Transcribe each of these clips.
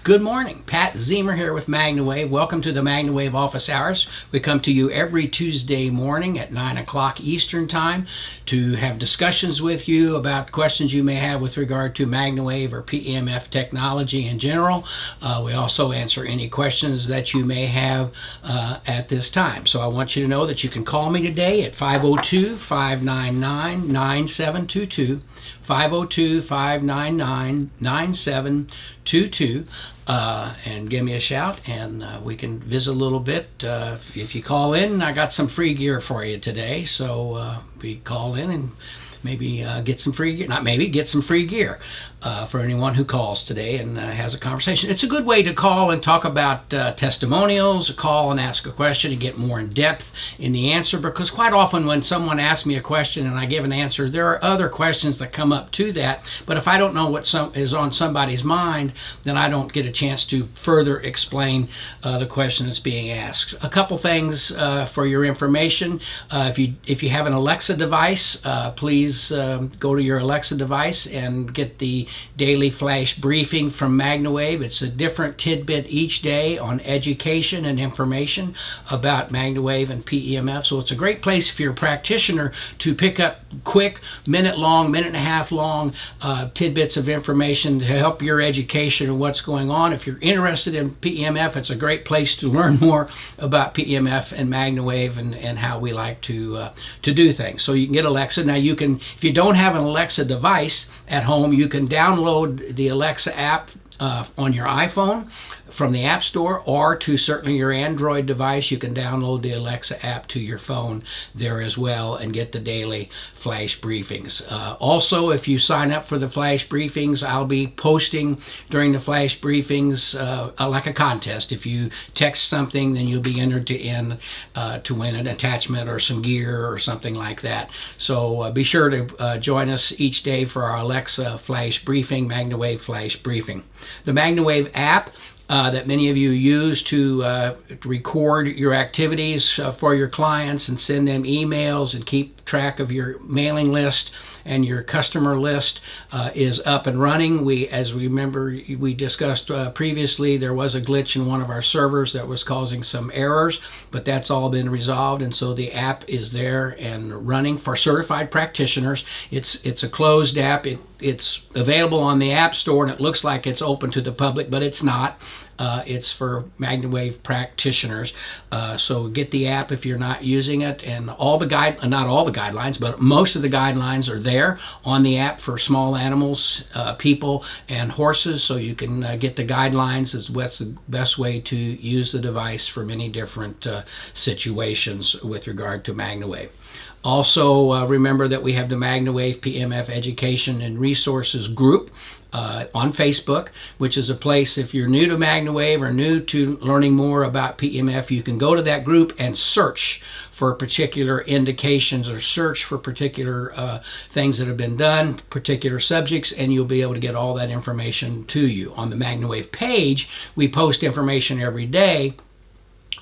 Good morning. Pat Ziemer here with Magna Wave. Welcome to the Magna Wave Office Hours. We come to you every Tuesday morning at 9 o'clock Eastern Time to have discussions with you about questions you may have with regard to Magna Wave or PEMF technology in general. We also answer any questions that you may have at this time. So I want you to know that you can call me today at 502-599-9722. 502-599-9722 and give me a shout, and we can visit a little bit. If you call in, I got some free gear for you today, so we call in and maybe get some free gear. Not maybe, get some free gear for anyone who calls today and has a conversation. It's a good way to call and talk about testimonials, call and ask a question and get more in depth in the answer, because quite often when someone asks me a question and I give an answer, there are other questions that come up to that, but if I don't know what is on somebody's mind, then I don't get a chance to further explain the question that's being asked. A couple things for your information. If you have an Alexa device, please go to your Alexa device and get the daily flash briefing from Magna Wave. It's a different tidbit each day on education and information about Magna Wave and PEMF. So it's a great place if you're a practitioner to pick up quick, minute and a half long tidbits of information to help your education and what's going on. If you're interested in PEMF, it's a great place to learn more about PEMF and Magna Wave and how we like to do things. So you can get Alexa. Now you can, if you don't have an Alexa device at home, you can download the Alexa app on your iPhone from the App Store, or to certainly your Android device. You can download the Alexa app to your phone there as well and get the daily flash briefings. Also, if you sign up for the flash briefings, I'll be posting during the flash briefings like a contest. If you text something, then you'll be entered to win an attachment or some gear or something like that. So be sure to join us each day for our Alexa flash briefing, Magna Wave flash briefing. The Magna Wave app that many of you use to record your activities for your clients and send them emails and keep track of your mailing list and your customer list is up and running. As we remember, we discussed previously, there was a glitch in one of our servers that was causing some errors, but that's all been resolved, and so the app is there and running for certified practitioners. It's a closed app. It's available on the App Store, and it looks like it's open to the public, but it's not. It's for Magna Wave practitioners. So get the app if you're not using it, and not all the guidelines, but most of the guidelines are there on the app for small animals, people, and horses. So you can get the guidelines as what's the best way to use the device for many different situations with regard to Magna Wave. Also, remember that we have the Magna Wave PEMF Education and Resources group on Facebook, which is a place, if you're new to Magna Wave or new to learning more about PEMF, you can go to that group and search for particular indications or search for particular things that have been done, particular subjects, and you'll be able to get all that information to you. On the Magna Wave page, we post information every day,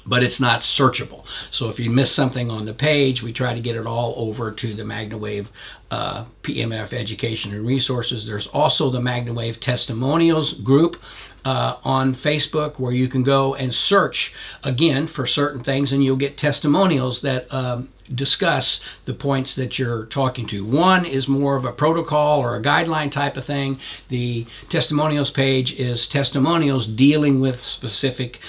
but it's not searchable. So if you miss something on the page, we try to get it all over to the Magna Wave PEMF Education and Resources. There's also the Magna Wave Testimonials group on Facebook, where you can go and search again for certain things, and you'll get testimonials that discuss the points that you're talking to. One is more of a protocol or a guideline type of thing. The testimonials page is testimonials dealing with specific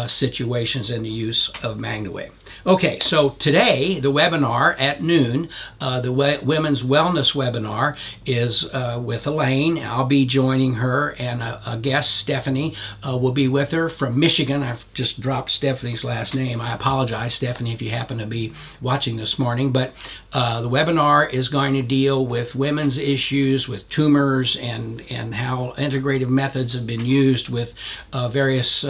situations in the use of Magna Wave. Okay, so today, the webinar at noon, the Women's Wellness webinar is with Elaine. I'll be joining her, and a guest, Stephanie, will be with her from Michigan. I've just dropped Stephanie's last name. I apologize, Stephanie, if you happen to be watching this morning, but the webinar is going to deal with women's issues with tumors and how integrative methods have been used with various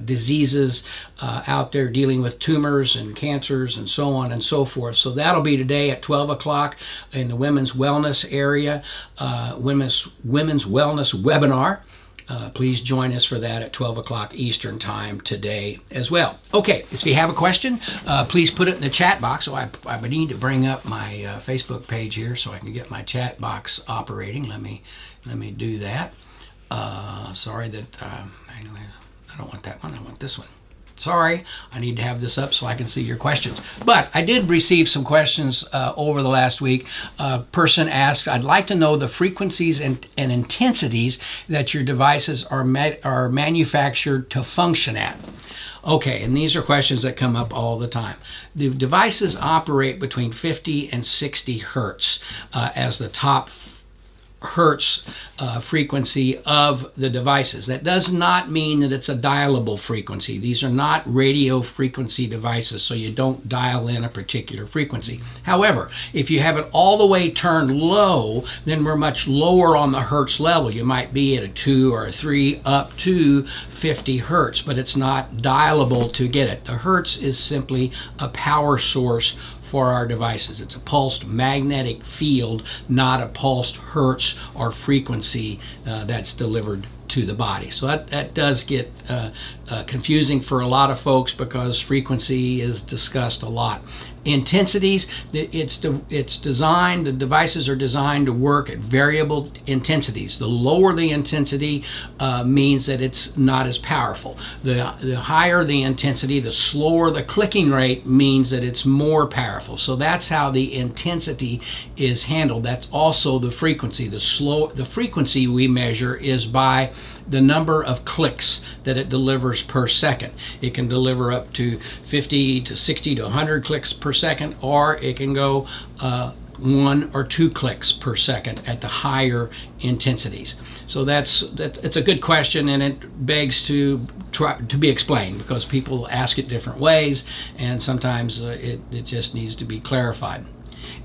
diseases out there dealing with tumors and cancers and so on and so forth. So that'll be today at 12 o'clock in the Women's Wellness area, Women's Wellness webinar. Please join us for that at 12 o'clock Eastern Time today as well. Okay, if you have a question, please put it in the chat box. So I need to bring up my Facebook page here so I can get my chat box operating. Let me do that. Sorry that I don't want that one. I want this one. Sorry, I need to have this up so I can see your questions. But I did receive some questions over the last week. A person asked, I'd like to know the frequencies and intensities that your devices are manufactured to function at. Okay, and these are questions that come up all the time. The devices operate between 50 and 60 hertz as the top hertz frequency of the devices. That does not mean that it's a dialable frequency. These are not radio frequency devices, so you don't dial in a particular frequency. However, if you have it all the way turned low, then we're much lower on the hertz level. You might be at a 2 or a 3 up to 50 hertz, but it's not dialable to get it. The hertz is simply a power source for our devices. It's a pulsed magnetic field, not a pulsed hertz or frequency that's delivered to the body. So that does get confusing for a lot of folks because frequency is discussed a lot. Intensities, it's designed, the devices are designed to work at variable intensities. The lower the intensity means that it's not as powerful. The higher the intensity, the slower the clicking rate means that it's more powerful. So that's how the intensity is handled. That's also the frequency. The frequency we measure is by the number of clicks that it delivers per second. It can deliver up to 50 to 60 to 100 clicks per second, or it can go 1 or 2 clicks per second at the higher intensities. So it's a good question, and it begs to be explained because people ask it different ways, and sometimes it just needs to be clarified.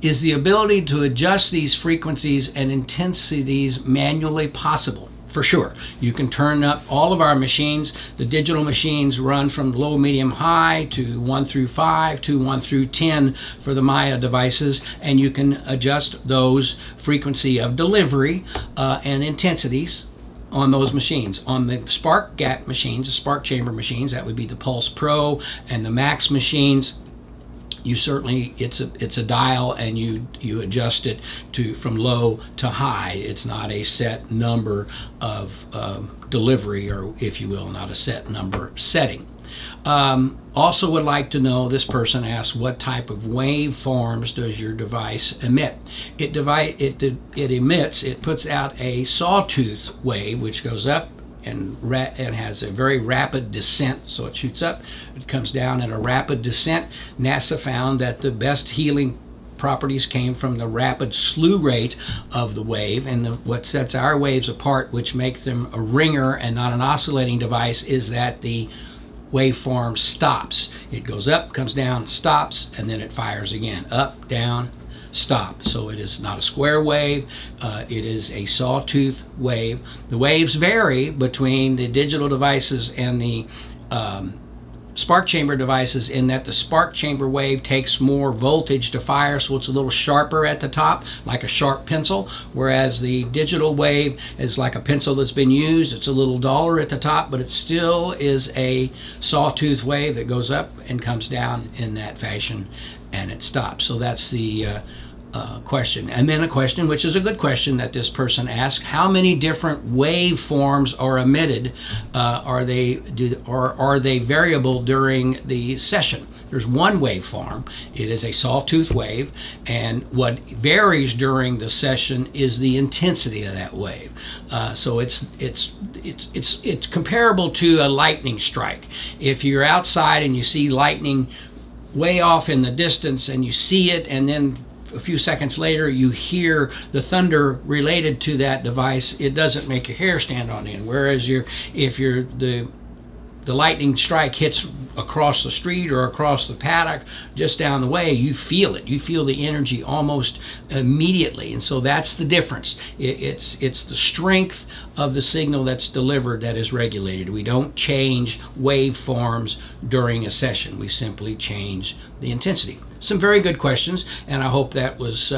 Is the ability to adjust these frequencies and intensities manually possible? For sure. You can turn up all of our machines. The digital machines run from low, medium, high to 1 through 5 to 1 through 10 for the Maya devices, and you can adjust those frequency of delivery and intensities on those machines. On the spark gap machines, the spark chamber machines, that would be the Pulse Pro and the Max machines, you certainly, it's a dial, and you adjust it from low to high. It's not a set number of delivery, or if you will, not a set number setting. Also would like to know, this person asks, what type of waveforms does your device emit? It puts out a sawtooth wave, which goes up and has a very rapid descent. So it shoots up, it comes down at a rapid descent. NASA found that the best healing properties came from the rapid slew rate of the wave, and what sets our waves apart, which makes them a ringer and not an oscillating device, is that the waveform stops. It goes up, comes down, stops, and then it fires again. Up, down, stop. So it is not a square wave, it is a sawtooth wave. The waves vary between the digital devices and the spark chamber devices in that the spark chamber wave takes more voltage to fire, so it's a little sharper at the top, like a sharp pencil, whereas the digital wave is like a pencil that's been used. It's a little duller at the top, but it still is a sawtooth wave that goes up and comes down in that fashion, and it stops. So that's the question. And then a question, which is a good question that this person asked: how many different waveforms are emitted? Are they variable during the session? There's one waveform. It is a sawtooth wave, and what varies during the session is the intensity of that wave. So it's comparable to a lightning strike. If you're outside and you see lightning way off in the distance, and you see it, and then a few seconds later you hear the thunder related to that device, it doesn't make your hair stand on end. Whereas if the lightning strike hits across the street or across the paddock just down the way, you feel it. You feel the energy almost immediately. And so that's the difference. It's the strength of the signal that's delivered that is regulated. We don't change waveforms during a session. We simply change the intensity. Some very good questions, and I hope that was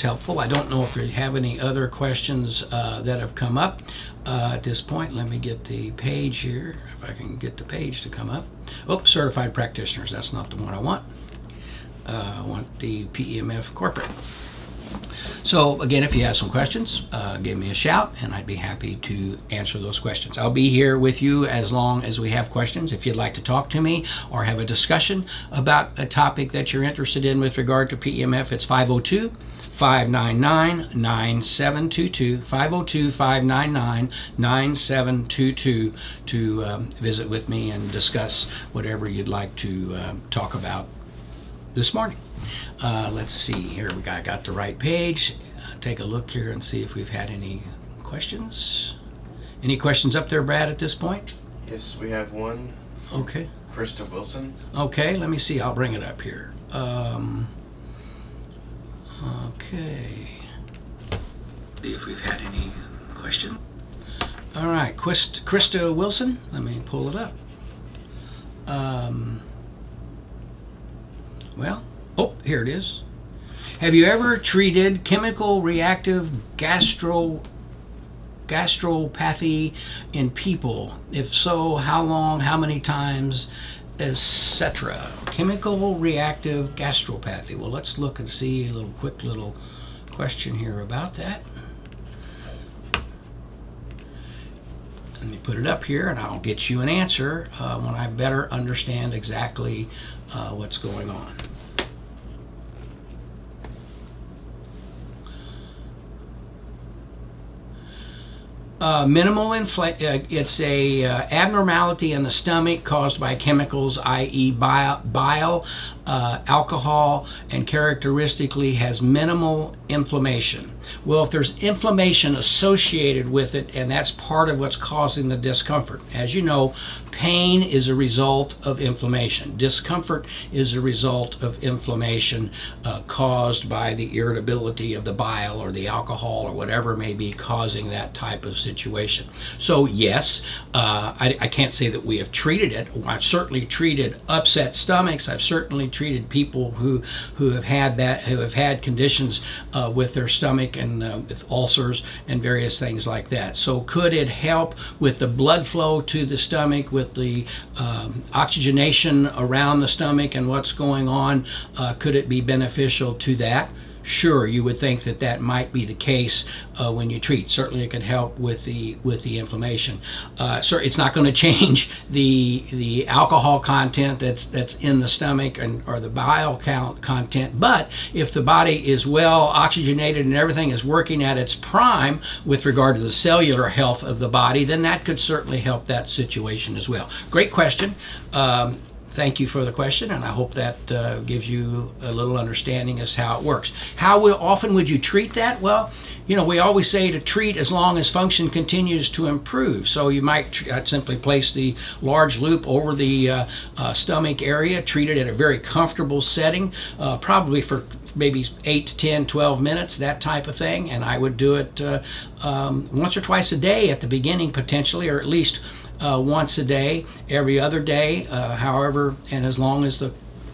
helpful. I don't know if you have any other questions that have come up at this point. Let me get the page here, if I can get the page to come up. Oh, certified practitioners, that's not the one I want. I want the PEMF corporate. So again, if you have some questions, give me a shout and I'd be happy to answer those questions. I'll be here with you as long as we have questions. If you'd like to talk to me or have a discussion about a topic that you're interested in with regard to PEMF, it's 502-599-9722, 502-599-9722 to visit with me and discuss whatever you'd like to talk about this morning. Let's see here. I got the right page. Take a look here and see if we've had any questions. Any questions up there, Brad, at this point? Yes, we have one. Okay. Krista Wilson. Okay, let me see. I'll bring it up here. Okay. See if we've had any questions. All right, Krista Wilson. Let me pull it up. Well, oh, here it is. Have you ever treated chemical reactive gastropathy in people? If so, how long, how many times, etc.? Chemical reactive gastropathy. Well, let's look and see a quick little question here about that. Let me put it up here and I'll get you an answer when I better understand exactly what's going on. Minimal it's a abnormality in the stomach caused by chemicals, i.e. bile, alcohol, and characteristically has minimal inflammation. Well, if there's inflammation associated with it, and that's part of what's causing the discomfort. As you know, pain is a result of inflammation. Discomfort is a result of inflammation caused by the irritability of the bile or the alcohol or whatever may be causing that type of situation. So yes, I can't say that we have treated it. I've certainly treated upset stomachs. I've certainly treated people who have had conditions with their stomach and with ulcers and various things like that. So could it help with the blood flow to the stomach, with the oxygenation around the stomach and what's going on? Could it be beneficial to that? Sure, you would think that that might be the case when you treat. Certainly it could help with the inflammation. So it's not going to change the alcohol content that's in the stomach or the bile content, but if the body is well oxygenated and everything is working at its prime with regard to the cellular health of the body, then that could certainly help that situation as well. Great question. Thank you for the question, and I hope that gives you a little understanding as how it works. How often would you treat that? Well, you know, we always say to treat as long as function continues to improve. So you might simply place the large loop over the stomach area, treat it at a very comfortable setting, probably for maybe 8 to 10, 12 minutes, that type of thing. And I would do it once or twice a day at the beginning potentially, or at least once a day, every other day, however, and as long as the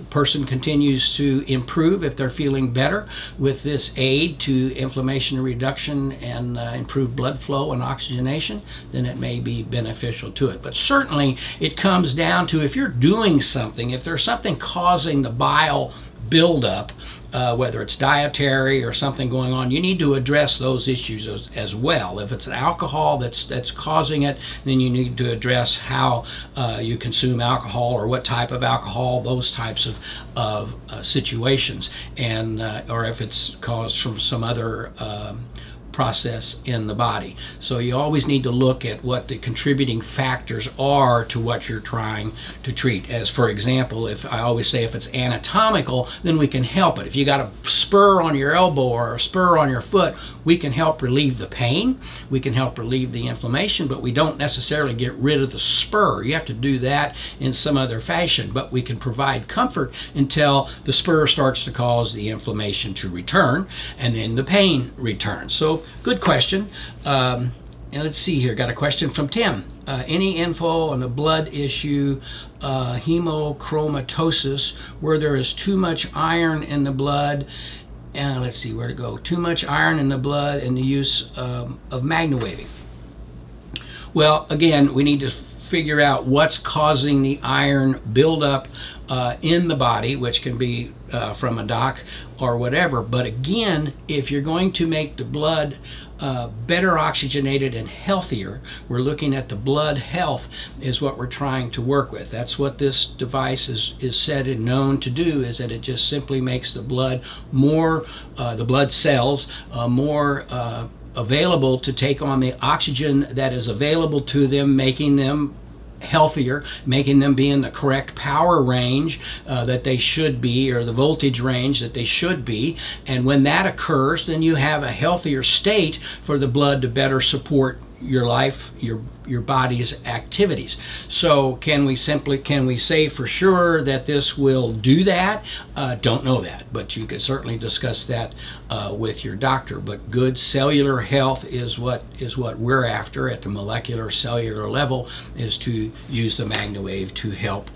person continues to improve, if they're feeling better with this aid to inflammation reduction and improved blood flow and oxygenation, then it may be beneficial to it. But certainly it comes down to, if you're doing something, if there's something causing the bile buildup, whether it's dietary or something going on, you need to address those issues as well. If it's an alcohol that's causing it, then you need to address how you consume alcohol or what type of alcohol, those types of situations, and or if it's caused from some other process in the body. So you always need to look at what the contributing factors are to what you're trying to treat. As for example, if I always say if it's anatomical, then we can help it. If you got a spur on your elbow or a spur on your foot, we can help relieve the pain, we can help relieve the inflammation, but we don't necessarily get rid of the spur. You have to do that in some other fashion, but we can provide comfort until the spur starts to cause the inflammation to return, and then the pain returns. So good question. And let's see here, got a question from Tim. Any info on the blood issue, hemochromatosis, where there is too much iron in the blood? And let's see where to go. Too much iron in the blood and the use of Magna Waving. Well, again, we need to figure out what's causing the iron buildup in the body, which can be from a doc or whatever. But again, if you're going to make the blood better oxygenated and healthier, we're looking at the blood health is what we're trying to work with. That's what this device is said and known to do, is that it just simply makes the blood more, the blood cells more available to take on the oxygen that is available to them, making them healthier, making them be in the correct power range that they should be, or the voltage range that they should be. And when that occurs, then you have a healthier state for the blood to better support your life, your body's activities. So can we say for sure that this will do that? Don't know that, but you could certainly discuss that with your doctor. But good cellular health is what we're after at the molecular cellular level, is to use the MagnaWave to help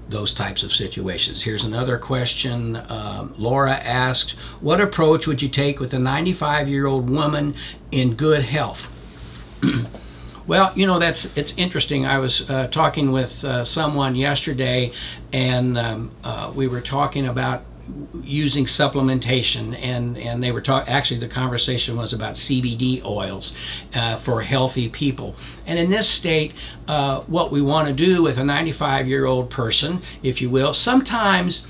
those types of situations. Here's another question. Laura asked, what approach would you take with a 95-year-old woman in good health? Well, it's interesting. I was talking with someone yesterday, and we were talking about using supplementation, and they were actually the conversation was about CBD oils for healthy people. And in this state, what we want to do with a 95-year-old person, if you will, sometimes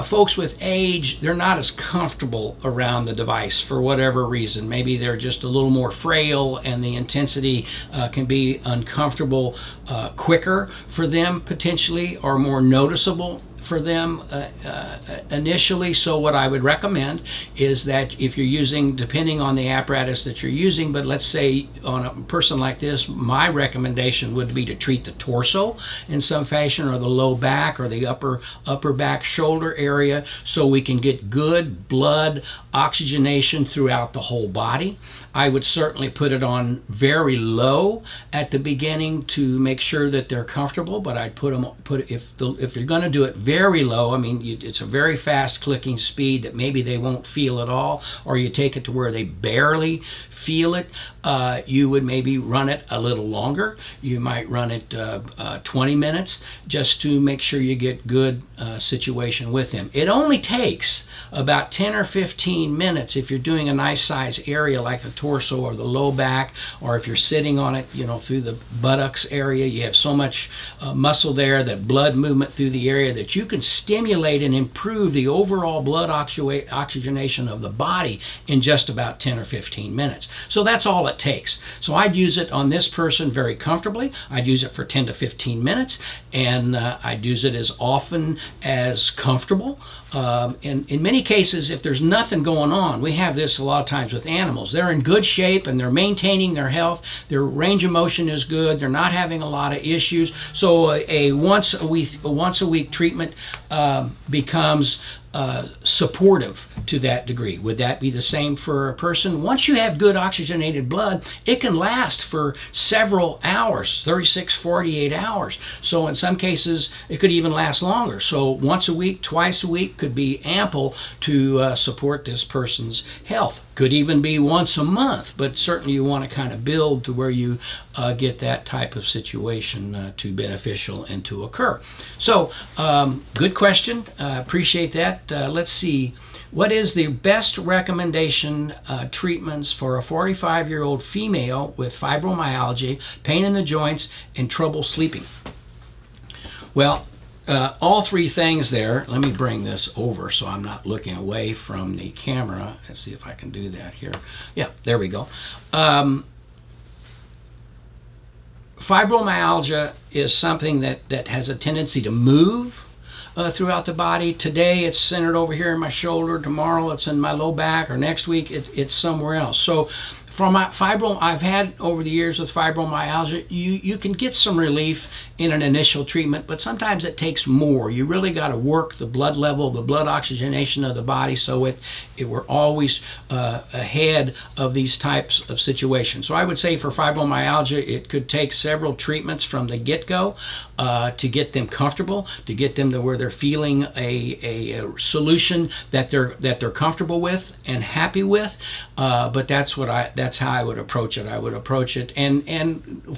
folks with age, they're not as comfortable around the device for whatever reason. Maybe they're just a little more frail, and the intensity can be uncomfortable quicker for them potentially, or more noticeable for them initially. So what I would recommend is that if you're using, depending on the apparatus that you're using, but let's say on a person like this, my recommendation would be to treat the torso in some fashion, or the low back, or the upper back shoulder area, so we can get good blood oxygenation throughout the whole body. I would certainly put it on very low at the beginning to make sure that they're comfortable, but I'd if you're going to do it very low, I mean, it's a very fast clicking speed that maybe they won't feel at all, or you take it to where they barely feel it, you would maybe run it a little longer. You might run it 20 minutes just to make sure you get good situation with them. It only takes about 10 or 15 minutes if you're doing a nice size area like the torso or the low back, or if you're sitting on it, through the buttocks area. You have so much muscle there, that blood movement through the area, that you can stimulate and improve the overall blood oxygenation of the body in just about 10 or 15 minutes. So that's all it takes. So I'd use it on this person very comfortably. I'd use it for 10 to 15 minutes, and I'd use it as often as comfortable. In many cases, if there's nothing going on, we have this a lot of times with animals. They're in good shape and they're maintaining their health. Their range of motion is good. They're not having a lot of issues. So a once a week treatment becomes supportive to that degree. Would that be the same for a person? Once you have good oxygenated blood, it can last for several hours, 36, 48 hours. So in some cases, it could even last longer. So once a week, twice a week could be ample to support this person's health. Could even be once a month, but certainly you want to kind of build to where you get that type of situation to beneficial and to occur. So good question. Appreciate that. Let's see. What is the best recommendation treatments for a 45-year-old female with fibromyalgia, pain in the joints, and trouble sleeping? Well, all three things there. Let me bring this over so I'm not looking away from the camera. Let's see if I can do that here. Yeah, there we go. Fibromyalgia is something that has a tendency to move throughout the body. Today it's centered over here in my shoulder. Tomorrow it's in my low back, or next week it's somewhere else. So from I've had over the years with fibromyalgia, you can get some relief in an initial treatment, but sometimes it takes more. You really got to work the blood level, the blood oxygenation of the body, so we're always ahead of these types of situations. So I would say for fibromyalgia, it could take several treatments from the get-go to get them comfortable, to get them to where they're feeling a solution that they're comfortable with and happy with. But that's that's how I would approach it. I would approach it, and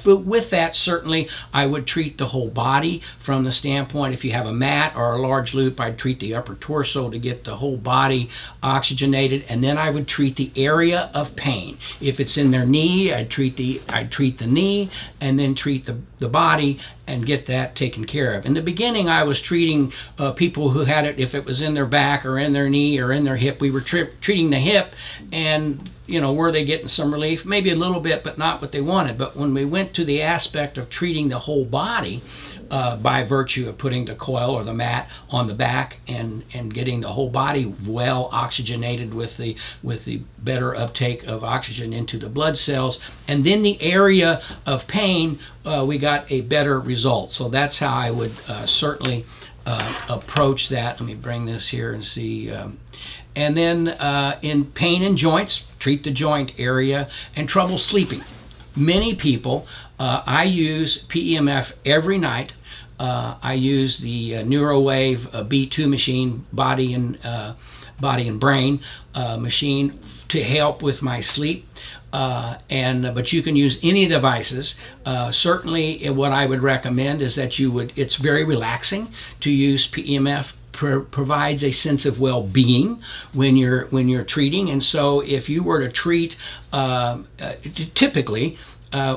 with that, certainly I would treat the whole body from the standpoint. If you have a mat or a large loop, I'd treat the upper torso to get the whole body oxygenated, and then I would treat the area of pain. If it's in their knee, I'd treat the knee, and then treat the body and get that taken care of. In the beginning, I was treating people who had it, if it was in their back or in their knee or in their hip. We were treating the hip, and were they getting some relief? Maybe a little bit, but not what they wanted. But when we went to the aspect of treating the whole body, by virtue of putting the coil or the mat on the back and getting the whole body well oxygenated with the better uptake of oxygen into the blood cells, and then the area of pain, we got a better result. So that's how I would certainly approach that. Let me bring this here and see. And then in pain in joints, treat the joint area, and trouble sleeping. Many people, I use PEMF every night. I use the NeuroWave B2 machine, body and brain machine, to help with my sleep. But you can use any devices. Certainly, what I would recommend is that it's very relaxing to use PEMF. Provides a sense of well-being when you're treating, and so if you were to treat, typically,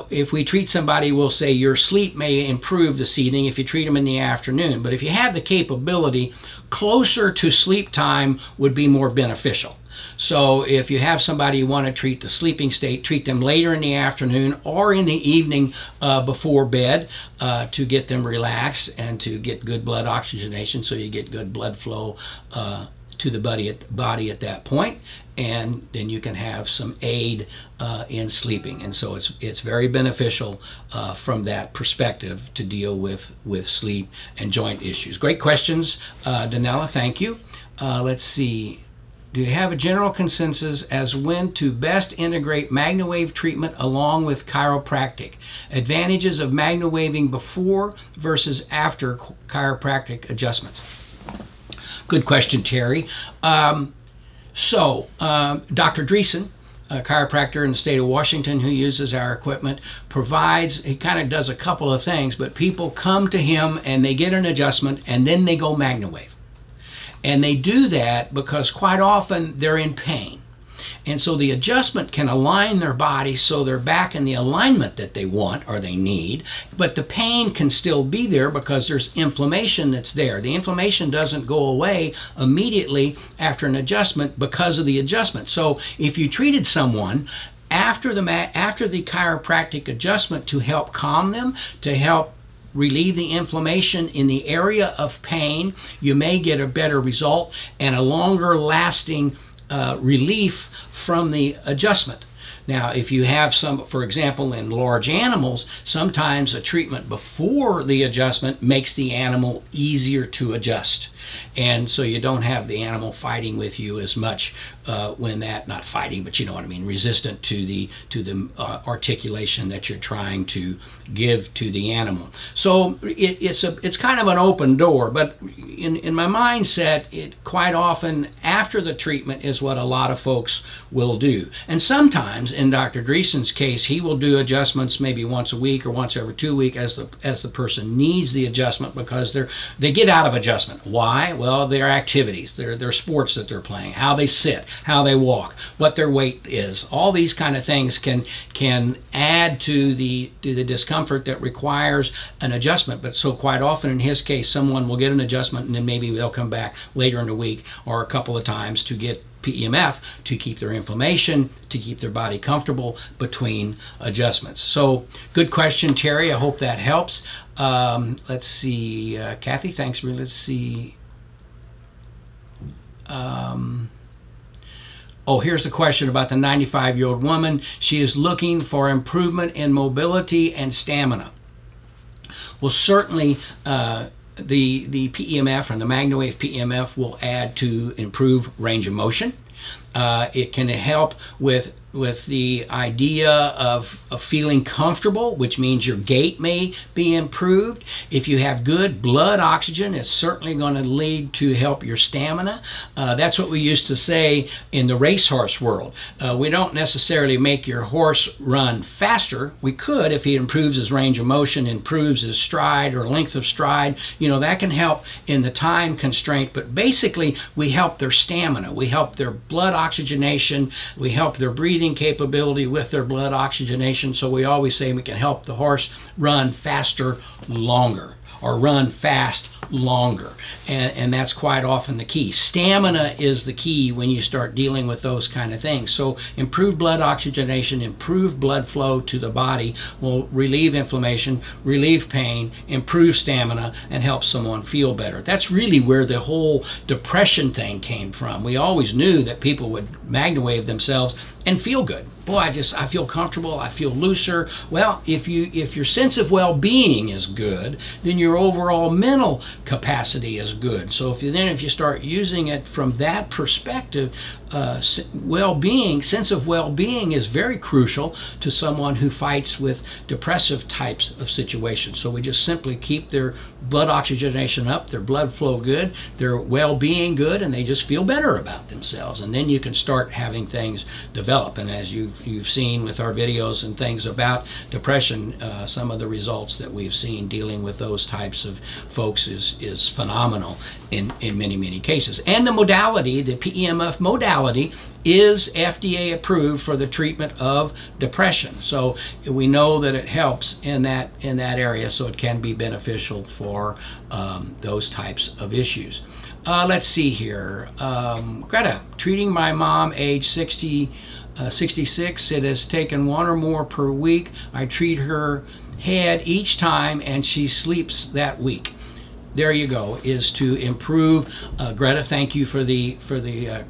if we treat somebody, we'll say your sleep may improve this evening if you treat them in the afternoon. But if you have the capability, closer to sleep time would be more beneficial. So if you have somebody you want to treat the sleeping state, treat them later in the afternoon or in the evening before bed to get them relaxed and to get good blood oxygenation, so you get good blood flow to the body at that point, and then you can have some aid in sleeping. And so it's very beneficial from that perspective to deal with sleep and joint issues. Great questions, Danella, thank you. Let's see. Do you have a general consensus as when to best integrate Magna Wave treatment along with chiropractic? Advantages of Magna Waving before versus after chiropractic adjustments? Good question, Terry. Dr. Dreesen, a chiropractor in the state of Washington who uses our equipment, he kind of does a couple of things, but people come to him and they get an adjustment and then they go Magna Wave. And they do that because quite often they're in pain. And so the adjustment can align their body so they're back in the alignment that they want or they need, but the pain can still be there because there's inflammation that's there. The inflammation doesn't go away immediately after an adjustment because of the adjustment. So if you treated someone after the chiropractic adjustment to help calm them, to help relieve the inflammation in the area of pain, you may get a better result and a longer lasting relief from the adjustment. Now, if you have for example, in large animals, sometimes a treatment before the adjustment makes the animal easier to adjust. And so you don't have the animal fighting with you as much when not fighting, but you know what I mean, resistant to the articulation that you're trying to give to the animal. So it's kind of an open door, but in my mindset, quite often after the treatment is what a lot of folks will do. And sometimes in Dr. Dreesen's case, he will do adjustments maybe once a week or once every 2 weeks as the person needs the adjustment because they get out of adjustment. Why? Well, their activities, their sports that they're playing, how they sit, how they walk, what their weight is. All these kind of things can add to the discomfort that requires an adjustment. But so quite often in his case, someone will get an adjustment and then maybe they'll come back later in the week or a couple of times to get PEMF to keep their inflammation, to keep their body comfortable between adjustments. So good question, Terry. I hope that helps. Let's see, Kathy, thanks. Let's see. Here's a question about the 95-year-old woman. She is looking for improvement in mobility and stamina. Well, certainly the PEMF and the MagnaWave PEMF will add to improve range of motion. It can help with the idea of feeling comfortable, which means your gait may be improved. If you have good blood oxygen, it's certainly going to lead to help your stamina. That's what we used to say in the racehorse world. We don't necessarily make your horse run faster. We could if he improves his range of motion, improves his stride or length of stride. That can help in the time constraint, but basically we help their stamina. We help their blood oxygenation. We help their breathing capability with their blood oxygenation. So we always say we can help the horse run faster longer, or run fast longer. And that's quite often the key. Stamina is the key when you start dealing with those kind of things. So improved blood oxygenation, improved blood flow to the body will relieve inflammation, relieve pain, improve stamina, and help someone feel better. That's really where the whole depression thing came from. We always knew that people would MagnaWave themselves and feel good. Boy, I feel comfortable, I feel looser. Well, if your sense of well-being is good, then your overall mental capacity is good. So if you start using it from that perspective, well-being, sense of well-being is very crucial to someone who fights with depressive types of situations. So we just simply keep their blood oxygenation up, their blood flow good, their well-being good, and they just feel better about themselves. And then you can start having things develop. And as you've seen with our videos and things about depression, some of the results that we've seen dealing with those types of folks is phenomenal in many cases. And the modality, the PEMF modality, is FDA approved for the treatment of depression. So we know that it helps in that area, so it can be beneficial for those types of issues. Let's see here. Greta, treating my mom, age 66. It has taken one or more per week. I treat her head each time, and she sleeps that week. There you go, is to improve. Greta, thank you for the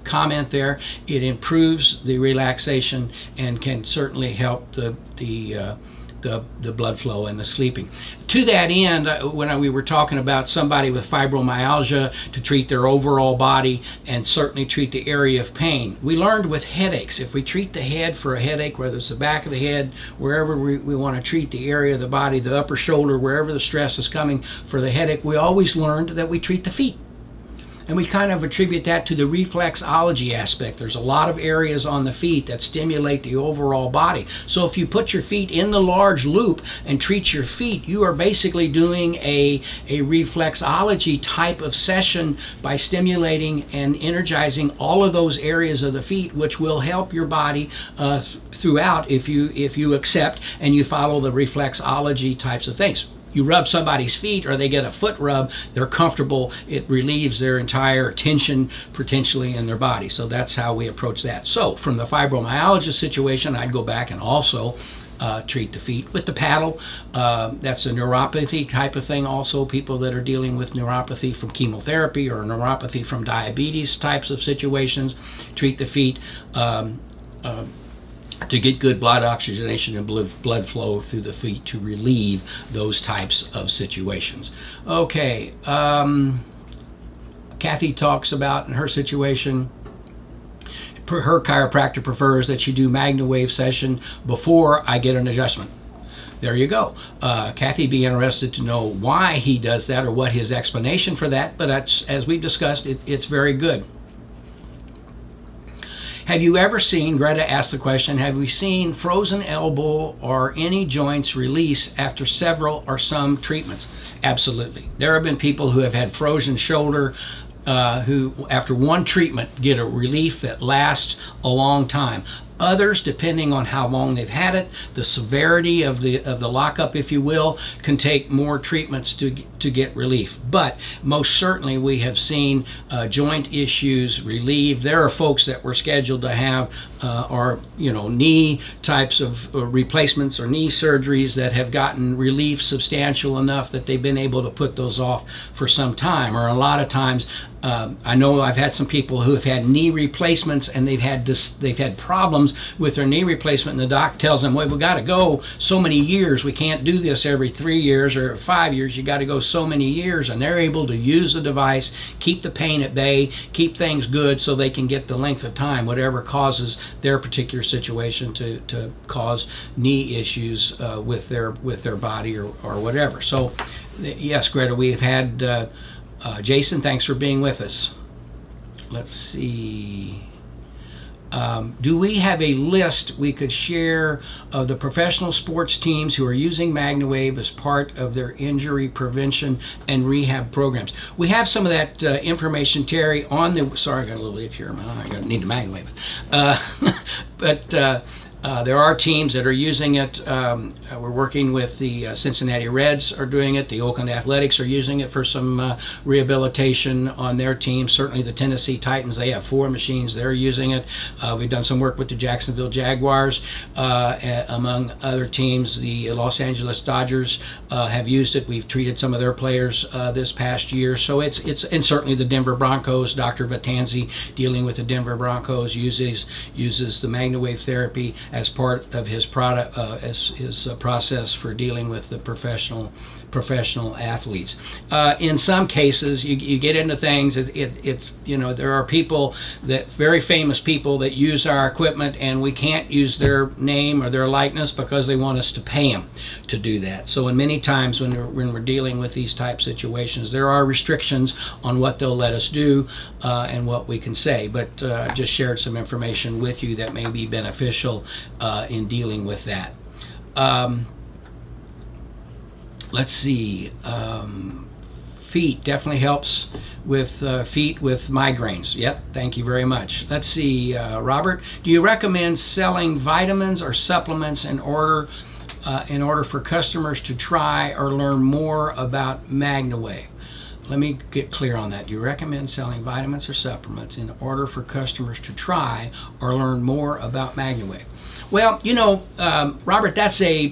comment there. It improves the relaxation and can certainly help the blood flow and the sleeping. To that end, when we were talking about somebody with fibromyalgia, to treat their overall body and certainly treat the area of pain, we learned with headaches, if we treat the head for a headache, whether it's the back of the head, wherever we want to treat the area of the body, the upper shoulder, wherever the stress is coming for the headache, we always learned that we treat the feet. And we kind of attribute that to the reflexology aspect. There's a lot of areas on the feet that stimulate the overall body. So if you put your feet in the large loop and treat your feet, you are basically doing a reflexology type of session by stimulating and energizing all of those areas of the feet, which will help your body throughout if you accept and you follow the reflexology types of things. You rub somebody's feet or they get a foot rub, they're comfortable, it relieves their entire tension potentially in their body. So that's how we approach that. So from the fibromyalgia situation, I'd go back and also treat the feet with the paddle. That's a neuropathy type of thing also. People that are dealing with neuropathy from chemotherapy or neuropathy from diabetes types of situations, treat the feet to get good blood oxygenation and blood flow through the feet to relieve those types of situations. Okay, Kathy talks about in her situation, her chiropractor prefers that she do Magna Wave session before I get an adjustment. There you go. Kathy, be interested to know why he does that or what his explanation for that, but as we've discussed, it's very good. Have you ever seen, Greta asked the question, have we seen frozen elbow or any joints release after several or some treatments? Absolutely. There have been people who have had frozen shoulder who, after one treatment, get a relief that lasts a long time. Others, depending on how long they've had it, the severity of the lockup, if you will, can take more treatments to get relief. But most certainly we have seen joint issues relieved. There are folks that were scheduled to have knee types of replacements or knee surgeries that have gotten relief substantial enough that they've been able to put those off for some time. Or a lot of times I know I've had some people who have had knee replacements, and they've had problems with their knee replacement, and the doc tells them, well, we got to go so many years. We can't do this every 3 years or 5 years. You got to go so many years, and they're able to use the device, keep the pain at bay, keep things good, so they can get the length of time, whatever causes their particular situation to cause knee issues with their body or whatever. So, yes, Greta, we have had. Jason, thanks for being with us. Let's see. Do we have a list we could share of the professional sports teams who are using MagnaWave as part of their injury prevention and rehab programs? We have some of that information, Terry, on the... Sorry, I got a little lip here. I need to MagnaWave it. But there are teams that are using it. We're working with the Cincinnati Reds are doing it. The Oakland Athletics are using it for some rehabilitation on their team. Certainly the Tennessee Titans, they have 4 machines. They're using it. We've done some work with the Jacksonville Jaguars. Among other teams, the Los Angeles Dodgers have used it. We've treated some of their players this past year. So it's and certainly the Denver Broncos, Dr. Vatanzi, dealing with the Denver Broncos, uses the MagnaWave therapy as part of his product, as his process for dealing with the professional athletes. In some cases, you get into things. It's there are people very famous people that use our equipment, and we can't use their name or their likeness because they want us to pay them to do that. So, in many times when we're dealing with these type situations, there are restrictions on what they'll let us do and what we can say. But I just shared some information with you that may be beneficial in dealing with that. Let's see. Feet definitely helps with feet with migraines. Yep, thank you very much. Let's see, Robert, do you recommend selling vitamins or supplements in order for customers to try or learn more about MagnaWave? Let me get clear on that. You recommend selling vitamins or supplements in order for customers to try or learn more about MagnaWave? Well, Robert, that's a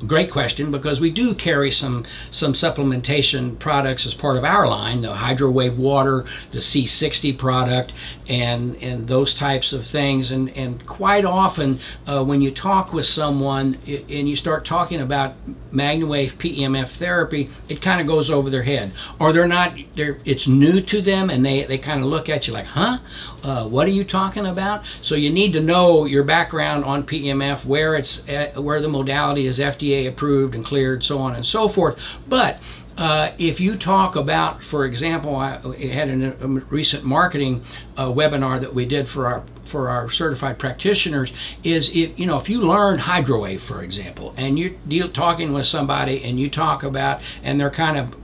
great question, because we do carry some supplementation products as part of our line, the HydroWave water, the C60 product, and those types of things. And quite often when you talk with someone and you start talking about MagnaWave PEMF therapy, it kind of goes over their head, or it's new to them, and they kind of look at you like, huh? What are you talking about? So you need to know your background on PEMF, where the modality is FDA approved and cleared, so on and so forth. But if you talk about, for example, I had a recent marketing webinar that we did for our certified practitioners, is if you learn HydroWave, for example, and you're talking with somebody and you talk about, and they're kind of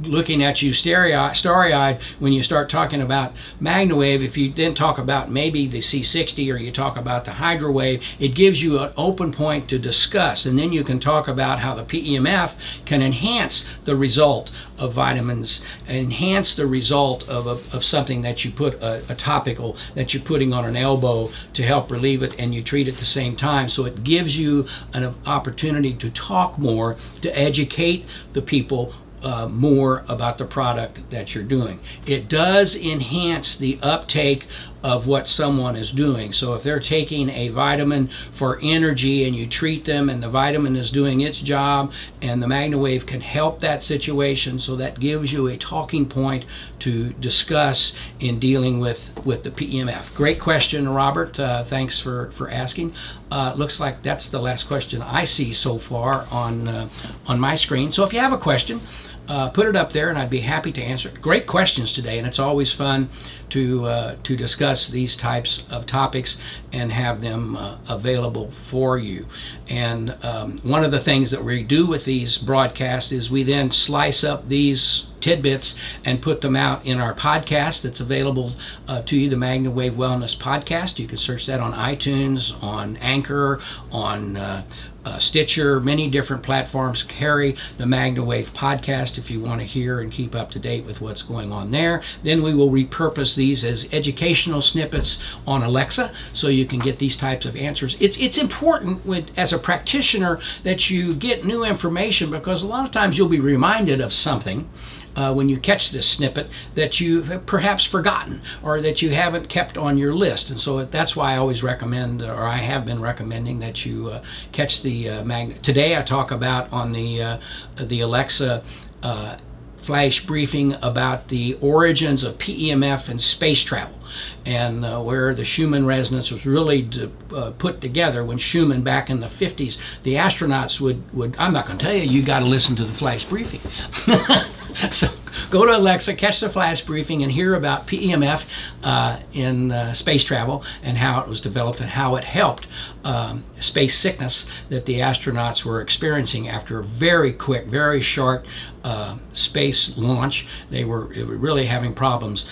looking at you starry-eyed when you start talking about MagnaWave, if you then talk about maybe the C60 or you talk about the HydroWave, it gives you an open point to discuss, and then you can talk about how the PEMF can enhance the result of vitamins, enhance the result of something that you put a topical that you're putting on an elbow to help relieve it, and you treat at the same time. So it gives you an opportunity to talk more, to educate the people more about the product that you're doing. It does enhance the uptake of what someone is doing. So if they're taking a vitamin for energy and you treat them and the vitamin is doing its job, and the MagnaWave can help that situation, so that gives you a talking point to discuss in dealing with the PEMF. Great question, Robert. Thanks for asking. Looks like that's the last question I see so far on my screen. So if you have a question, put it up there and I'd be happy to answer it. Great questions today, and it's always fun to discuss these types of topics and have them available for you. And one of the things that we do with these broadcasts is we then slice up these tidbits and put them out in our podcast that's available to you, the MagnaWave Wellness Podcast. You can search that on iTunes, on Anchor, on Stitcher. Many different platforms carry the MagnaWave podcast if you want to hear and keep up to date with what's going on there. Then we will repurpose these as educational snippets on Alexa, so you can get these types of answers. It's important as a practitioner that you get new information, because a lot of times you'll be reminded of something when you catch this snippet that you have perhaps forgotten or that you haven't kept on your list. And so that's why I always recommend, or I have been recommending, that you catch the Magna. Today I talk about on the Alexa flash briefing about the origins of PEMF and space travel, and where the Schumann resonance was really put together when Schumann, back in the 50s, the astronauts would I'm not going to tell you, you got to listen to the flash briefing. So go to Alexa, catch the flash briefing, and hear about PEMF in space travel and how it was developed and how it helped space sickness that the astronauts were experiencing after a very quick, very short space launch. They were really having problems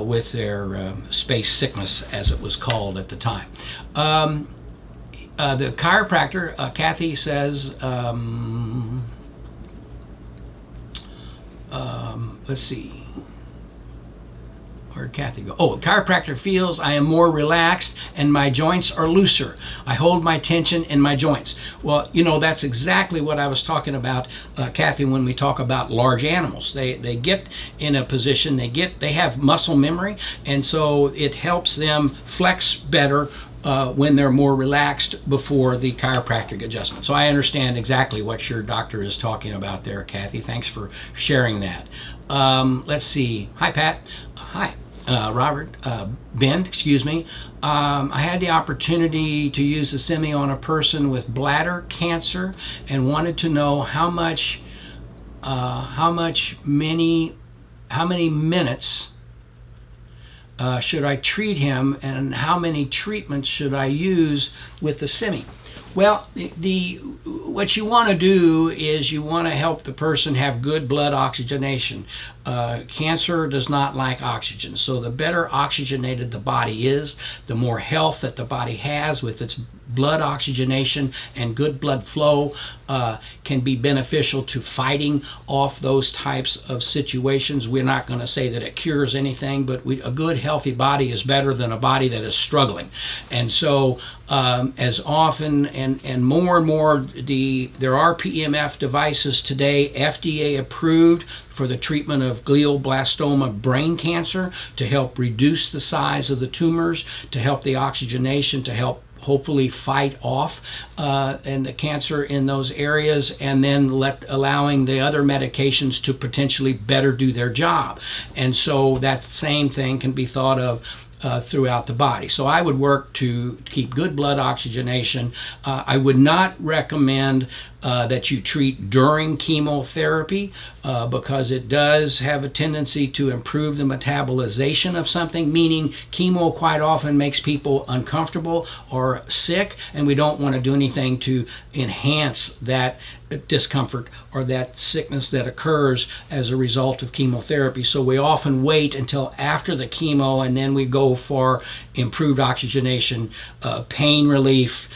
with their space sickness, as it was called at the time. The chiropractor, Kathy says, let's see, where'd Kathy go? Oh, the chiropractor feels I am more relaxed and my joints are looser. I hold my tension in my joints. Well, you know, that's exactly what I was talking about, Kathy, when we talk about large animals. They get in a position, they have muscle memory, and so it helps them flex better when they're more relaxed before the chiropractic adjustment. So I understand exactly what your doctor is talking about there, Kathy. Thanks for sharing that. Let's see. Hi, Pat. Hi, Robert. Ben, excuse me. I had the opportunity to use the semi on a person with bladder cancer and wanted to know how many minutes should I treat him, and how many treatments should I use with the semi? Well, what you want to do is you want to help the person have good blood oxygenation. Cancer does not like oxygen, so the better oxygenated the body is, the more health that the body has with its blood oxygenation and good blood flow can be beneficial to fighting off those types of situations. We're not going to say that it cures anything, but a good healthy body is better than a body that is struggling. And so as often and more, there are PEMF devices today, FDA approved, for the treatment of glioblastoma brain cancer, to help reduce the size of the tumors, to help the oxygenation, to help hopefully fight off and the cancer in those areas, and then allowing the other medications to potentially better do their job. And so that same thing can be thought of throughout the body. So I would work to keep good blood oxygenation. I would not recommend that you treat during chemotherapy because it does have a tendency to improve the metabolization of something, meaning chemo quite often makes people uncomfortable or sick, and we don't want to do anything to enhance that discomfort or that sickness that occurs as a result of chemotherapy. So we often wait until after the chemo, and then we go for improved oxygenation, pain relief,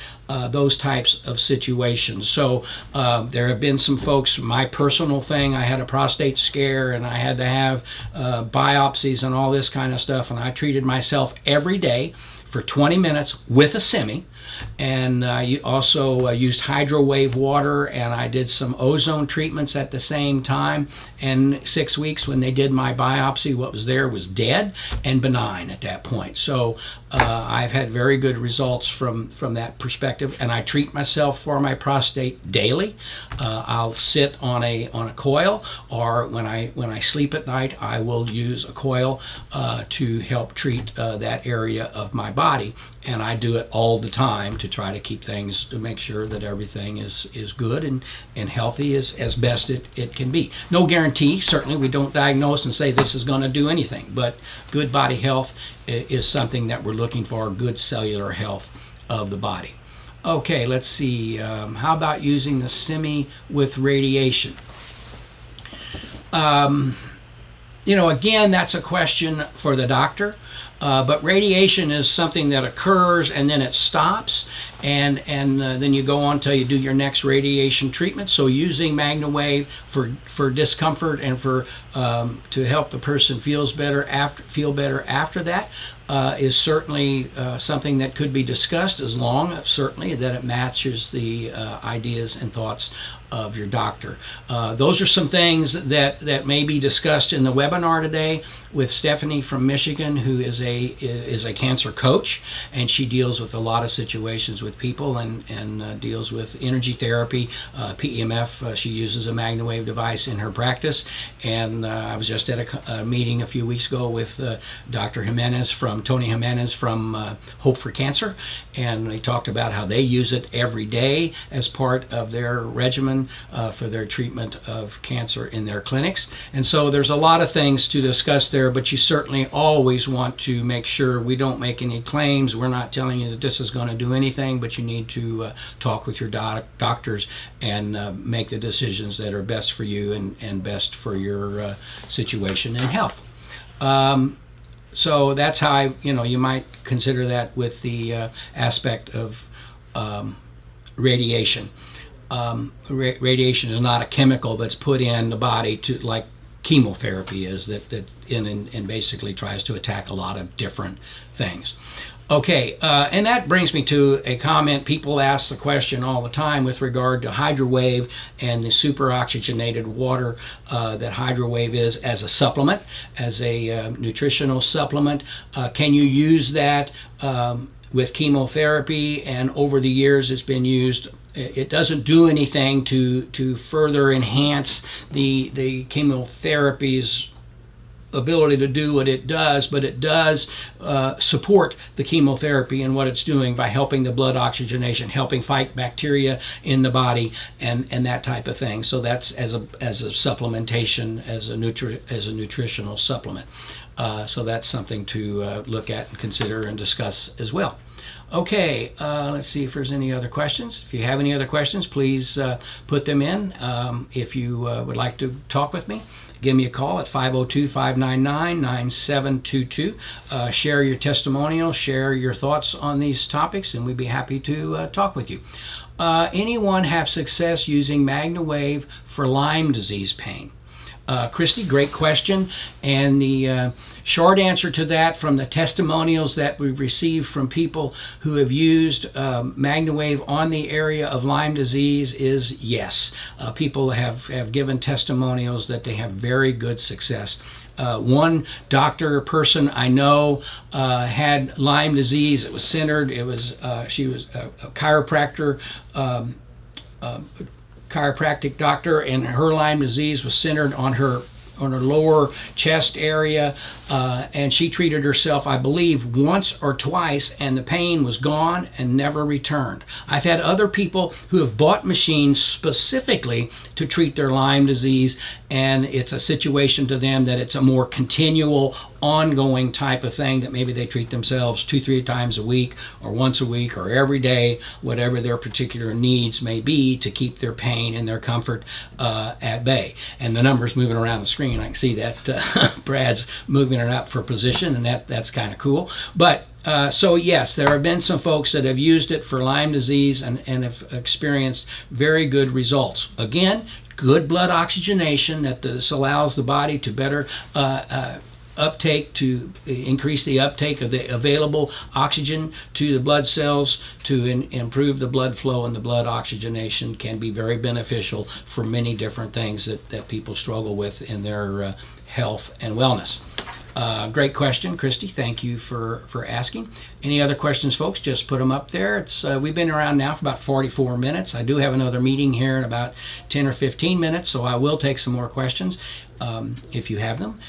those types of situations. So there have been some folks, my personal thing, I had a prostate scare and I had to have biopsies and all this kind of stuff, and I treated myself every day for 20 minutes with a semi, and I also used hydrowave water, and I did some ozone treatments at the same time. And 6 weeks, when they did my biopsy, what was there was dead and benign at that point. So I've had very good results from that perspective, and I treat myself for my prostate daily. I'll sit on a coil, or when I sleep at night, I will use a coil to help treat that area of my body, and I do it all the time to try to keep things, to make sure that everything is good and healthy as best it can be. No guarantee, certainly we don't diagnose and say this is going to do anything, but good body health is something that we're looking for, good cellular health of the body. Okay, let's see, how about using the semi with radiation? Again, that's a question for the doctor. But radiation is something that occurs and then it stops, and then you go on till you do your next radiation treatment. So using MagnaWave for discomfort and for to help the person feel better after that is certainly something that could be discussed, as long certainly that it matches the ideas and thoughts of your doctor. Those are some things that may be discussed in the webinar today with Stephanie from Michigan, who is a cancer coach, and she deals with a lot of situations with people and deals with energy therapy, PEMF. She uses a MagnaWave device in her practice, and I was just at a meeting a few weeks ago with Dr. Tony Jimenez from Hope for Cancer, and they talked about how they use it every day as part of their regimen for their treatment of cancer in their clinics. And so there's a lot of things to discuss there, but you certainly always want to make sure we don't make any claims. We're not telling you that this is going to do anything, but you need to talk with your doctors and make the decisions that are best for you and best for your situation and health. So that's how you might consider that with the aspect of radiation. Radiation is not a chemical that's put in the body to, like chemotherapy is, that and basically tries to attack a lot of different things. Okay, and that brings me to a comment. People ask the question all the time with regard to HydroWave and the super oxygenated water that HydroWave is as a supplement, as a nutritional supplement. Can you use that with chemotherapy? And over the years it's been used. It doesn't do anything to further enhance the chemotherapy's ability to do what it does, but it does support the chemotherapy and what it's doing by helping the blood oxygenation, helping fight bacteria in the body, and that type of thing. So that's as a supplementation, as a nutritional supplement. So that's something to look at and consider and discuss as well. Okay, let's see if there's any other questions. If you have any other questions, please put them in. If you would like to talk with me, give me a call at 502-599-9722. Share your testimonial, share your thoughts on these topics, and we'd be happy to talk with you. Anyone have success using MagnaWave for Lyme disease pain? Christy, great question. And the short answer to that, from the testimonials that we've received from people who have used MagnaWave on the area of Lyme disease, is yes. People have given testimonials that they have very good success. One person I know had Lyme disease. It was centered. It was she was a chiropractor. Chiropractic doctor, and her Lyme disease was centered on her lower chest area, and she treated herself, I believe, once or twice, and the pain was gone and never returned. I've had other people who have bought machines specifically to treat their Lyme disease, and it's a situation to them that it's a more continual, ongoing type of thing, that maybe they treat themselves 2-3 times a week, or once a week, or every day, whatever their particular needs may be to keep their pain and their comfort at bay. And the numbers moving around the screen, I can see that Brad's moving it up for position, and that's kind of cool. But so yes, there have been some folks that have used it for Lyme disease and have experienced very good results. Again, good blood oxygenation, that this allows the body to better uptake, to increase the uptake of the available oxygen to the blood cells, to improve the blood flow, and the blood oxygenation can be very beneficial for many different things that people struggle with in their health and wellness. Great question, Christy. Thank you for asking. Any other questions, folks? Just put them up there. We've been around now for about 44 minutes. I do have another meeting here in about 10 or 15 minutes, so I will take some more questions if you have them.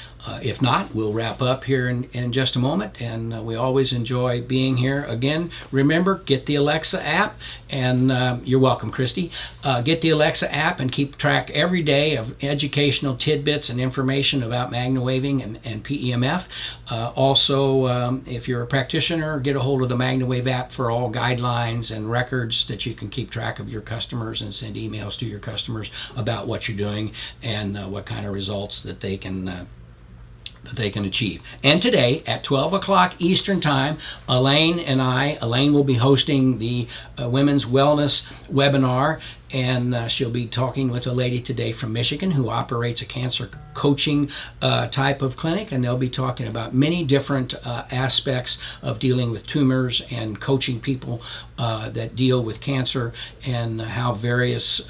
If not, we'll wrap up here in just a moment, and we always enjoy being here. Again, remember, get the Alexa app, and you're welcome, Christy. Get the Alexa app and keep track every day of educational tidbits and information about Magna Waving and PEMF. Also, if you're a practitioner, get a hold of the MagnaWave app for all guidelines and records that you can keep track of your customers and send emails to your customers about what you're doing and what kind of results that they can that they can achieve. And today at 12 o'clock Eastern Time, Elaine will be hosting the Women's Wellness webinar, and she'll be talking with a lady today from Michigan who operates a cancer coaching type of clinic, and they'll be talking about many different aspects of dealing with tumors and coaching people that deal with cancer, and how various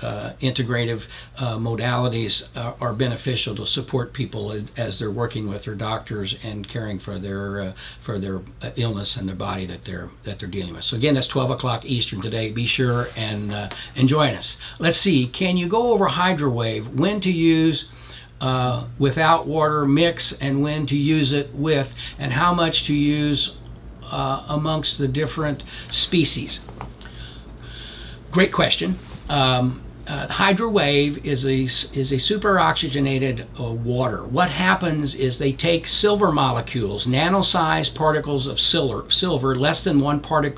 integrative modalities are beneficial to support people as they're working with their doctors and caring for their illness and their body that they're dealing with. So again, that's 12 o'clock Eastern today. Be sure and join us. Let's see, can you go over HydroWave, when to use without water mix and when to use it with, and how much to use amongst the different species? Great question. HydroWave is a super oxygenated water. What happens is they take silver molecules, nano-sized particles of silver, less than one part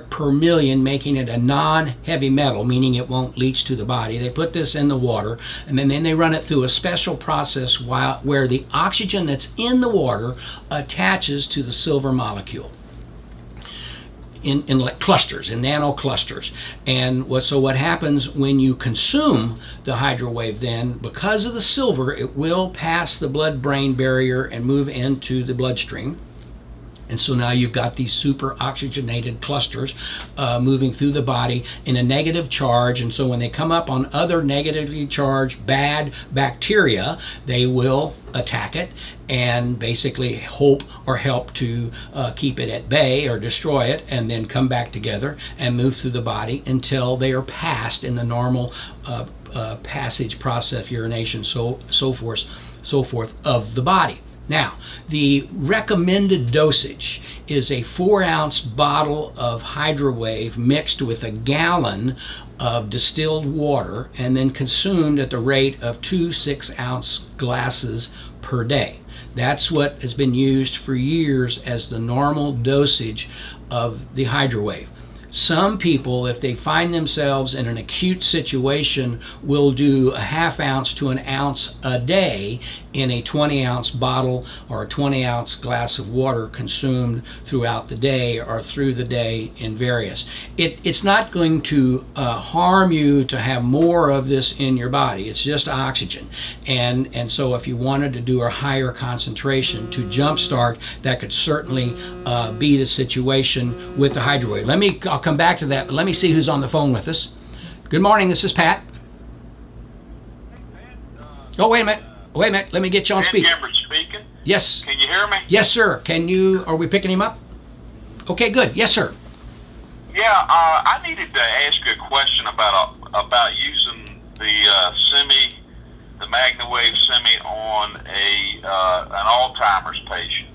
per million, making it a non-heavy metal, meaning it won't leach to the body. They put this in the water, and then they run it through a special process where the oxygen that's in the water attaches to the silver molecule. In like clusters, in nano clusters. And what happens when you consume the HydroWave, then because of the silver, it will pass the blood-brain barrier and move into the bloodstream. And so now you've got these super oxygenated clusters moving through the body in a negative charge. And so when they come up on other negatively charged bad bacteria, they will attack it and basically hope or help to keep it at bay or destroy it, and then come back together and move through the body until they are passed in the normal passage process, urination, so forth of the body. Now, the recommended dosage is a 4-ounce bottle of HydroWave mixed with a gallon of distilled water, and then consumed at the rate of 2 6-ounce glasses per day. That's what has been used for years as the normal dosage of the HydroWave. Some people, if they find themselves in an acute situation, will do a 1/2 ounce to 1 ounce a day in a 20-ounce bottle or a 20-ounce glass of water consumed throughout the day or through the day in various. It's not going to harm you to have more of this in your body. It's just oxygen. And so if you wanted to do a higher concentration to jumpstart, that could certainly be the situation with the HydroWave. I'll come back to that, but let me see who's on the phone with us. Good morning, this is Pat. Oh, wait a minute. Let me get you on speaker. Speaking. Yes. Can you hear me? Yes, sir. Are we picking him up? Okay, good. Yes, sir. Yeah, I needed to ask you a question about using the Magna Wave semi on an Alzheimer's patient.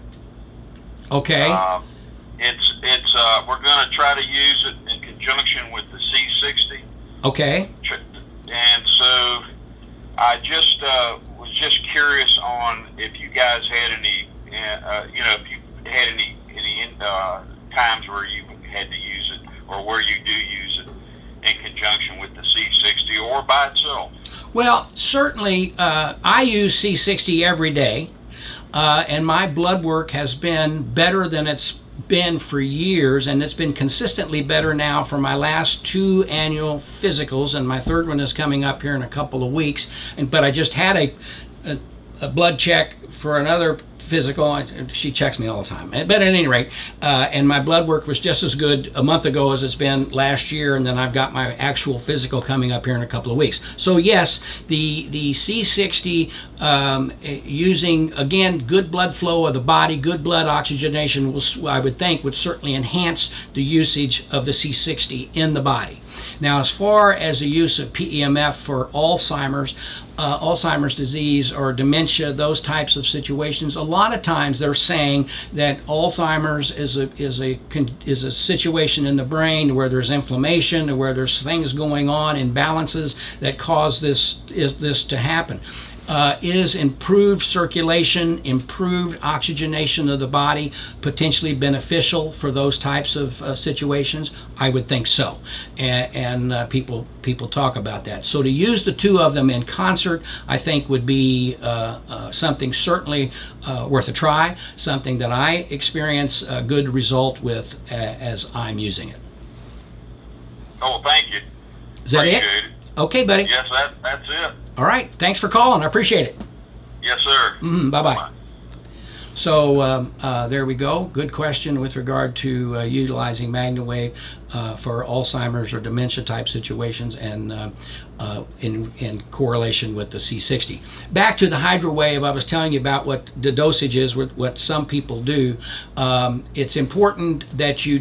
Okay. We're going to try to use it in conjunction with the C60. Okay. And so I just was just curious on if you guys had any, if you had any times where you had to use it, or where you do use it in conjunction with the C60 or by itself. Well, certainly I use C60 every day, and my blood work has been better than it's been for years, and it's been consistently better now for my last 2 annual physicals, and my 3rd one is coming up here in a couple of weeks. But I just had a blood check for another physical. She checks me all the time, but at any rate, and my blood work was just as good a month ago as it's been last year, and then I've got my actual physical coming up here in a couple of weeks. So yes, the C60, using again good blood flow of the body, good blood oxygenation, I would think would certainly enhance the usage of the C60 in the body. Now, as far as the use of PEMF for Alzheimer's disease or dementia, those types of situations, a lot of times they're saying that Alzheimer's is a situation in the brain where there's inflammation, or where there's things going on, imbalances that cause this to happen. is improved circulation, improved oxygenation of the body potentially beneficial for those types of situations? I would think so, and people talk about that. So to use the two of them in concert, I think would be something certainly worth a try, something that I experience a good result with as I'm using it. Oh, thank you. Is that it? Appreciate it. Okay, buddy. Yes, that's it. All right. Thanks for calling. I appreciate it. Yes, sir. Bye-bye. So there we go. Good question with regard to utilizing MagnaWave for Alzheimer's or dementia type situations, and in correlation with the C60. Back to the HydroWave, I was telling you about what the dosage is, what some people do. It's important that you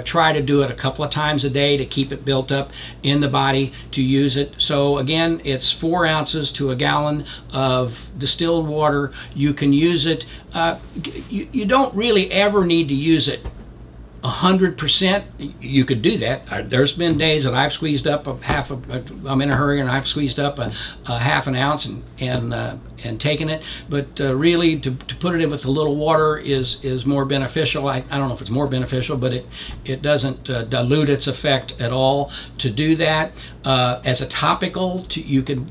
try to do it a couple of times a day to keep it built up in the body to use it. So again, it's 4 ounces to a gallon of distilled water. You can use it. You don't really ever need to use it 100%. You could do that. There's been days that I've squeezed up I'm in a hurry and I've squeezed up a half an ounce and taken it. But really, to put it in with a little water is more beneficial. I don't know if it's more beneficial, but it doesn't dilute its effect at all to do that. As a topical,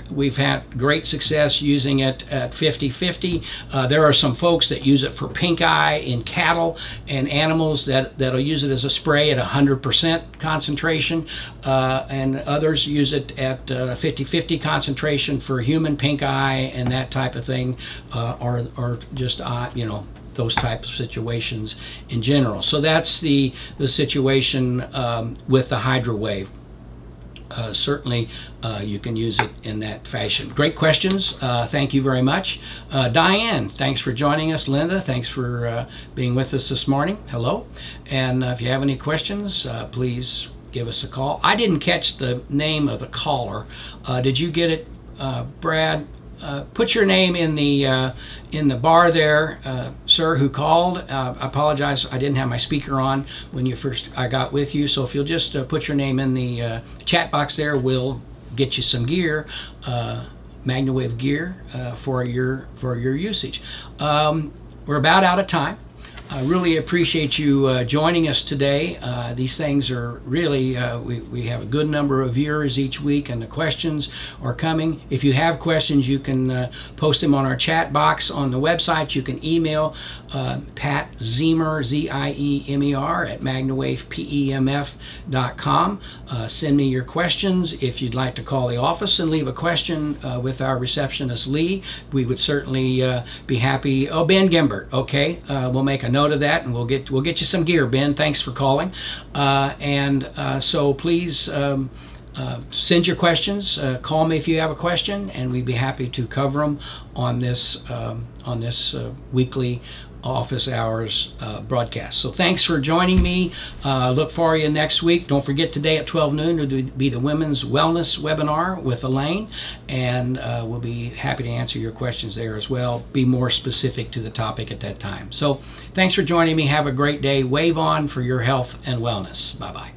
we've had great success using it at 50-50. There are some folks that use it for pink eye in cattle and animals that'll use it as a spray at 100% concentration, and others use it at 50-50 concentration for human pink eye and that type of thing, or just those types of situations in general. So that's the situation with the HydroWave. Certainly you can use it in that fashion. Great questions. Thank you very much. Diane, thanks for joining us. Linda, thanks for being with us this morning. Hello. And if you have any questions, please give us a call. I didn't catch the name of the caller. Did you get it, Brad? Put your name in the bar there, sir, who called. I apologize, I didn't have my speaker on when I got with you. So if you'll just put your name in the chat box there, we'll get you some gear, MagnaWave gear for your usage. We're about out of time. I really appreciate you joining us today. These things are really, we have a good number of viewers each week, and the questions are coming. If you have questions, you can post them on our chat box on the website. You can email Pat Ziemer, Z-I-E-M-E-R, at MagnaWavePEMF.com. Send me your questions. If you'd like to call the office and leave a question with our receptionist, Lee, we would certainly be happy. Oh, Ben Gimbert, okay. We'll make a note of that, and we'll get you some gear, Ben. Thanks for calling. So please send your questions. Call me if you have a question, and we'd be happy to cover them on this weekly office hours broadcast. So thanks for joining me. Look for you next week. Don't forget, today at 12 noon will be the Women's Wellness webinar with Elaine, and we'll be happy to answer your questions there as well. Be more specific to the topic at that time. So thanks for joining me. Have a great day. Wave on for your health and wellness. Bye-bye.